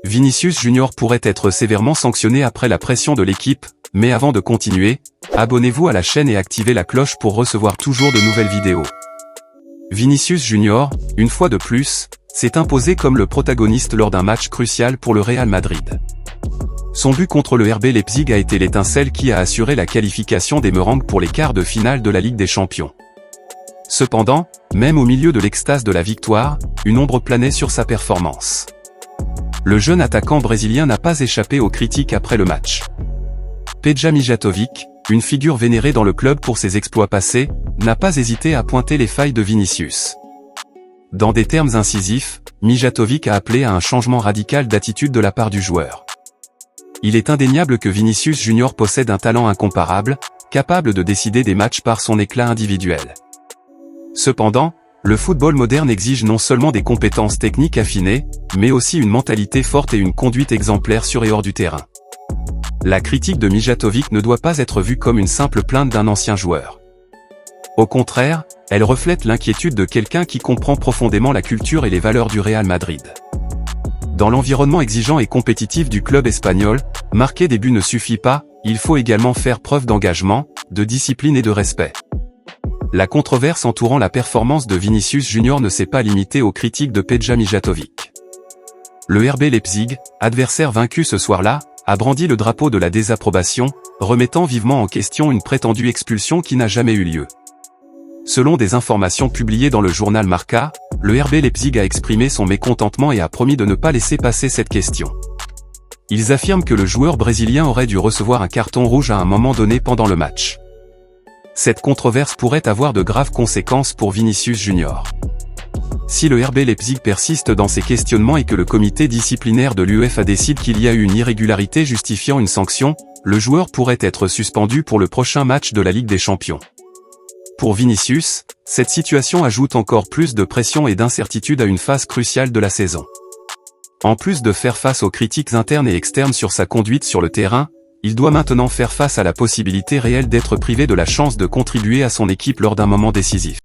Vinicius Junior pourrait être sévèrement sanctionné après la pression de l'équipe, mais avant de continuer, abonnez-vous à la chaîne et activez la cloche pour recevoir toujours de nouvelles vidéos. Vinicius Junior, une fois de plus, s'est imposé comme le protagoniste lors d'un match crucial pour le Real Madrid. Son but contre le RB Leipzig a été l'étincelle qui a assuré la qualification des Merengues pour les quarts de finale de la Ligue des Champions. Cependant, même au milieu de l'extase de la victoire, une ombre planait sur sa performance. Le jeune attaquant brésilien n'a pas échappé aux critiques après le match. Peja Mijatovic, une figure vénérée dans le club pour ses exploits passés, n'a pas hésité à pointer les failles de Vinicius. Dans des termes incisifs, Mijatovic a appelé à un changement radical d'attitude de la part du joueur. Il est indéniable que Vinicius Junior possède un talent incomparable, capable de décider des matchs par son éclat individuel. Cependant, le football moderne exige non seulement des compétences techniques affinées, mais aussi une mentalité forte et une conduite exemplaire sur et hors du terrain. La critique de Mijatovic ne doit pas être vue comme une simple plainte d'un ancien joueur. Au contraire, elle reflète l'inquiétude de quelqu'un qui comprend profondément la culture et les valeurs du Real Madrid. Dans l'environnement exigeant et compétitif du club espagnol, marquer des buts ne suffit pas, il faut également faire preuve d'engagement, de discipline et de respect. La controverse entourant la performance de Vinicius Junior ne s'est pas limitée aux critiques de Peja Mijatovic. Le RB Leipzig, adversaire vaincu ce soir-là, a brandi le drapeau de la désapprobation, remettant vivement en question une prétendue expulsion qui n'a jamais eu lieu. Selon des informations publiées dans le journal Marca, le RB Leipzig a exprimé son mécontentement et a promis de ne pas laisser passer cette question. Ils affirment que le joueur brésilien aurait dû recevoir un carton rouge à un moment donné pendant le match. Cette controverse pourrait avoir de graves conséquences pour Vinicius Junior. Si le RB Leipzig persiste dans ses questionnements et que le comité disciplinaire de l'UEFA décide qu'il y a eu une irrégularité justifiant une sanction, le joueur pourrait être suspendu pour le prochain match de la Ligue des Champions. Pour Vinicius, cette situation ajoute encore plus de pression et d'incertitude à une phase cruciale de la saison. En plus de faire face aux critiques internes et externes sur sa conduite sur le terrain, il doit maintenant faire face à la possibilité réelle d'être privé de la chance de contribuer à son équipe lors d'un moment décisif.